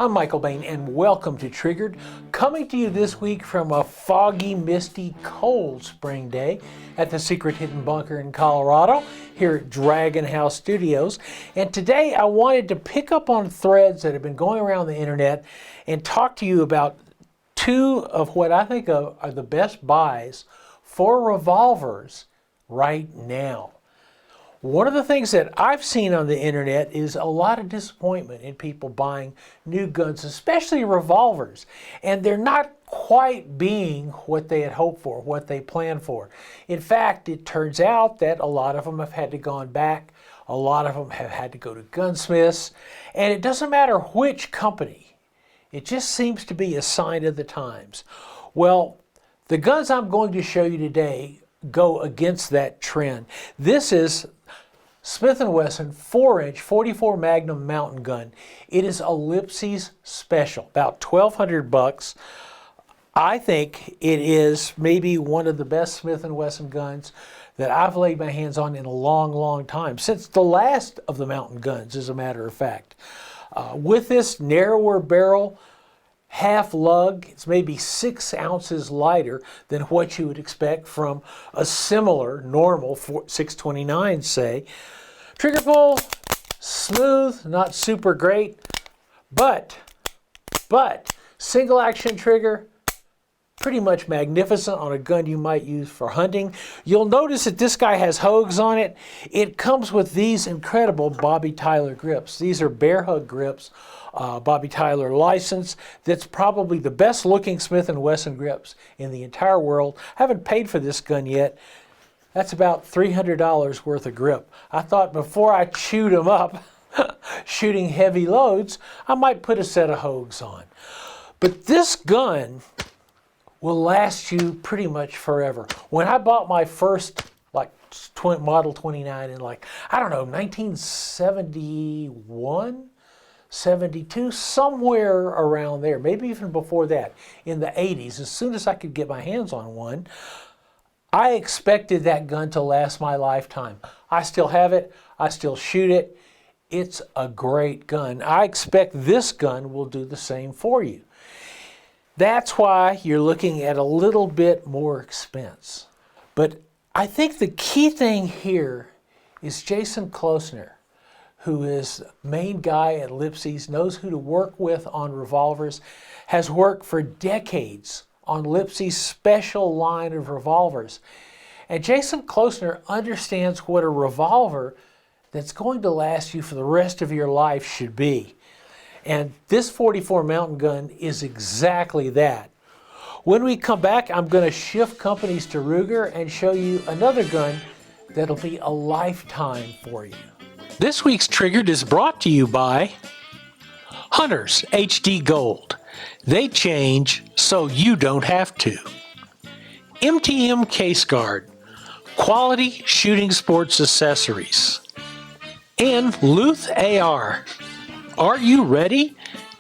I'm Michael Bain and welcome to Triggered, coming to you this week from a foggy, misty, cold spring day at the Secret Hidden Bunker in Colorado here at Dragon House Studios. And today I wanted to pick up on threads that have been going around the internet and talk to you about two of what I think are the best buys for revolvers right now. One of the things that I've seen on the internet is a lot of disappointment in people buying new guns, especially revolvers. And they're not quite being what they had hoped for, what they planned for. In fact, it turns out that a lot of them have had to go back. A lot of them have had to go to gunsmiths. And it doesn't matter which company. It just seems to be a sign of the times. Well, the guns I'm going to show you today go against that trend. This is Smith & Wesson 4-inch 44 Magnum Mountain Gun. It is a Lipsey's special, about $1,200. I think it is maybe one of the best Smith & Wesson guns that I've laid my hands on in a long, long time, since the last of the mountain guns, as a matter of fact. With this narrower barrel, half lug, it's maybe 6 ounces lighter than what you would expect from a similar normal 629, say. Trigger pull, smooth, not super great, but single action trigger, pretty much magnificent on a gun you might use for hunting. You'll notice that this guy has hogues on it. It comes with these incredible Bobby Tyler grips. These are bear hug grips. Bobby Tyler license. That's probably the best looking Smith & Wesson grips in the entire world. I haven't paid for this gun yet. That's about $300 worth of grip. I thought before I chewed them up, shooting heavy loads, I might put a set of hogues on. But this gun will last you pretty much forever. When I bought my first Model 29 in 1971, 72, somewhere around there, maybe even before that, in the 80s, as soon as I could get my hands on one, I expected that gun to last my lifetime. I still have it. I still shoot it. It's a great gun. I expect this gun will do the same for you. That's why you're looking at a little bit more expense. But I think the key thing here is Jason Klosner, who is the main guy at Lipsey's, knows who to work with on revolvers, has worked for decades on Lipsey's special line of revolvers. And Jason Klosner understands what a revolver that's going to last you for the rest of your life should be. And this 44 Mountain Gun is exactly that. When we come back, I'm going to shift companies to Ruger and show you another gun that'll be a lifetime for you. This week's Triggered is brought to you by Hunters HD Gold. They change so you don't have to. MTM Case Guard, quality shooting sports accessories. And Luth AR. Are you ready?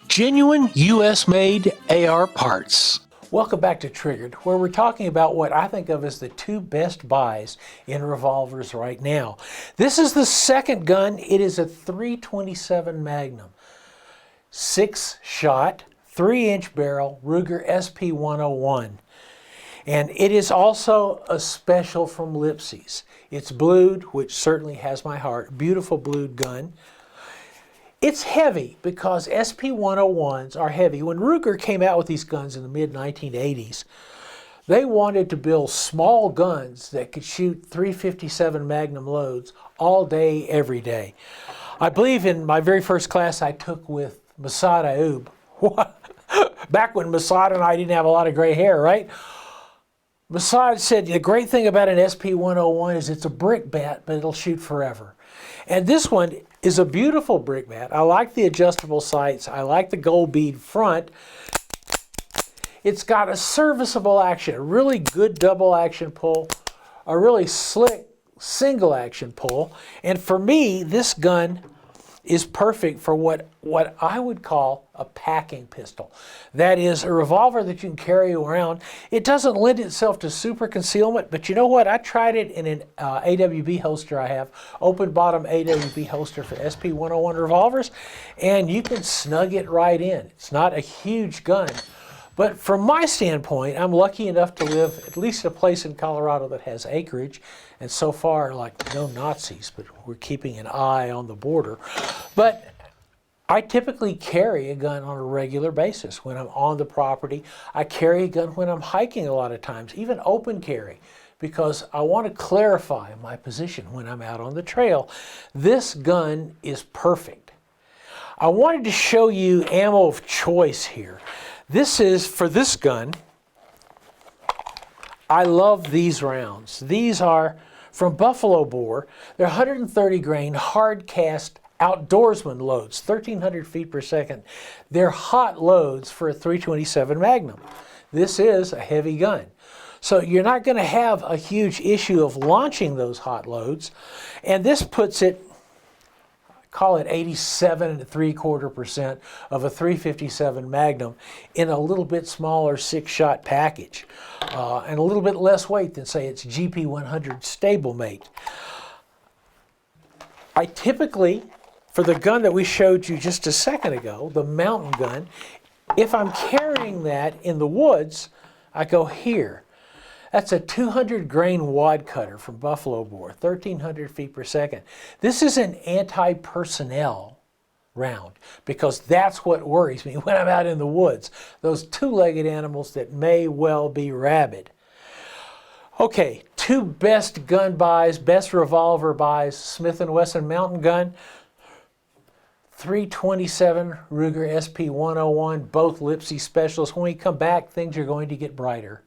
Genuine US-made AR parts. Welcome back to Triggered, where we're talking about what I think of as the two best buys in revolvers right now. This is the second gun. It is a .327 Magnum. 6-shot, 3-inch barrel, Ruger SP101. And it is also a special from Lipsey's. It's blued, which certainly has my heart. Beautiful blued gun. It's heavy because SP101s are heavy. When Ruger came out with these guns in the mid-1980s, they wanted to build small guns that could shoot .357 Magnum loads all day, every day. I believe in my very first class I took with Masad Ayoub, back when Masad and I didn't have a lot of gray hair, right? Masad said the great thing about an SP101 is it's a brick bat, but it'll shoot forever. And this one is a beautiful brick bat. I like the adjustable sights. I like the gold bead front. It's got a serviceable action, a really good double action pull, a really slick single action pull. And for me, this gun is perfect for what I would call a packing pistol. That is a revolver that you can carry around. It doesn't lend itself to super concealment, but you know what? I tried it in an AWB holster I have, open bottom AWB holster for SP101 revolvers, and you can snug it right in. It's not a huge gun. But from my standpoint, I'm lucky enough to live at least a place in Colorado that has acreage, and so far, like, no Nazis, but we're keeping an eye on the border. But I typically carry a gun on a regular basis when I'm on the property. I carry a gun when I'm hiking a lot of times, even open carry, because I want to clarify my position when I'm out on the trail. This gun is perfect. I wanted to show you ammo of choice here. This is, for this gun, I love these rounds. These are from Buffalo Bore. They're 130 grain hard cast outdoorsman loads, 1,300 feet per second. They're hot loads for a .327 Magnum. This is a heavy gun. So you're not going to have a huge issue of launching those hot loads. And this puts it, call it 87 3/4% of a .357 Magnum in a little bit smaller 6-shot package, and a little bit less weight than, say, its GP100 stablemate. I typically, for the gun that we showed you just a second ago, the mountain gun, if I'm carrying that in the woods, I go here. That's a 200 grain wad cutter from Buffalo Bore, 1,300 feet per second. This is an anti-personnel round because that's what worries me when I'm out in the woods. Those two-legged animals that may well be rabid. Okay, two best gun buys, best revolver buys, Smith & Wesson Mountain Gun, .327 Ruger SP101, both Lipsey specials. When we come back, things are going to get brighter.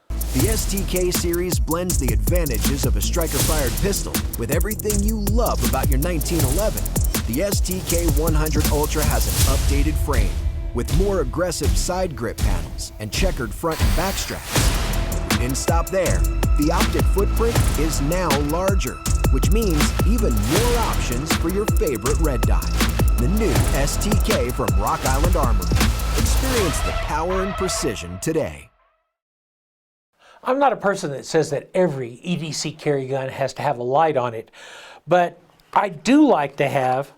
The STK series blends the advantages of a striker-fired pistol with everything you love about your 1911. The STK 100 Ultra has an updated frame with more aggressive side grip panels and checkered front and back straps. We didn't stop there. The optic footprint is now larger, which means even more options for your favorite red dot. The new STK from Rock Island Armory. Experience the power and precision today. I'm not a person that says that every EDC carry gun has to have a light on it, but I do like to have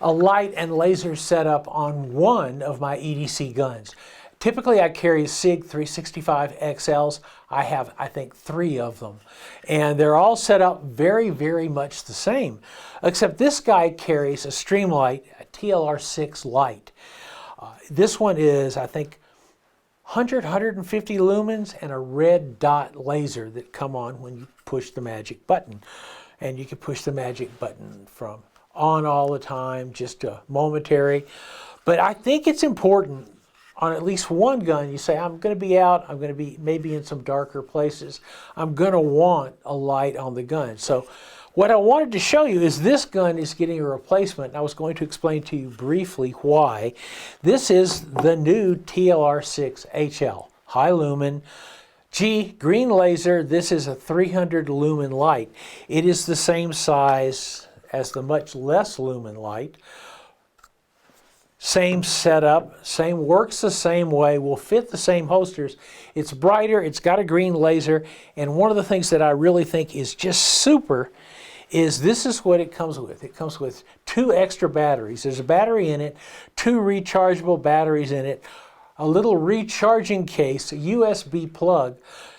a light and laser setup on one of my EDC guns. Typically I carry SIG 365 XLs. I have, I think, 3 of them. And they're all set up very, very much the same, except this guy carries a Streamlight, a TLR6 light. This one is, I think, 150 lumens and a red dot laser that come on when you push the magic button. And you can push the magic button from on all the time, just momentary. But I think it's important on at least one gun, you say, I'm going to be out, I'm going to be maybe in some darker places. I'm going to want a light on the gun. So what I wanted to show you is this gun is getting a replacement. And I was going to explain to you briefly why. This is the new TLR6 HL, high lumen. Green laser, this is a 300 lumen light. It is the same size as the much less lumen light. Same setup, works the same way, will fit the same holsters. It's brighter, it's got a green laser, and one of the things that I really think is just super is this is what it comes with. It comes with 2 extra batteries. There's a battery in it, 2 rechargeable batteries in it, a little recharging case, a USB plug.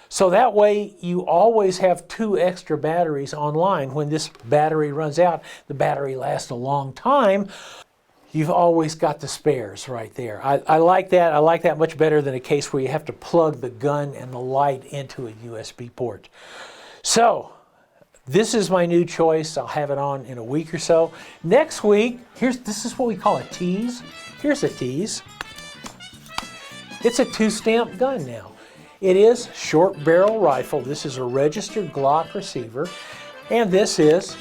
So that way you always have 2 extra batteries online. When this battery runs out, the battery lasts a long time. You've always got the spares right there. I like that. I like that much better than a case where you have to plug the gun and the light into a USB port. So this is my new choice. I'll have it on in a week or so. Next week, this is what we call a tease. Here's a tease. It's a 2-stamp gun now. It is short barrel rifle. This is a registered Glock receiver. And this is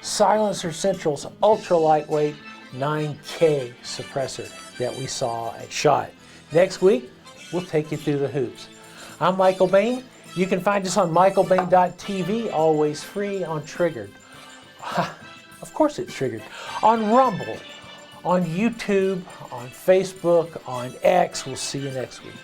Silencer Central's ultra lightweight 9K suppressor that we saw at SHOT. Next week, we'll take you through the hoops. I'm Michael Bain. You can find us on michaelbain.tv, always free on Triggered. Of course it's triggered. On Rumble, on YouTube, on Facebook, on X. We'll see you next week.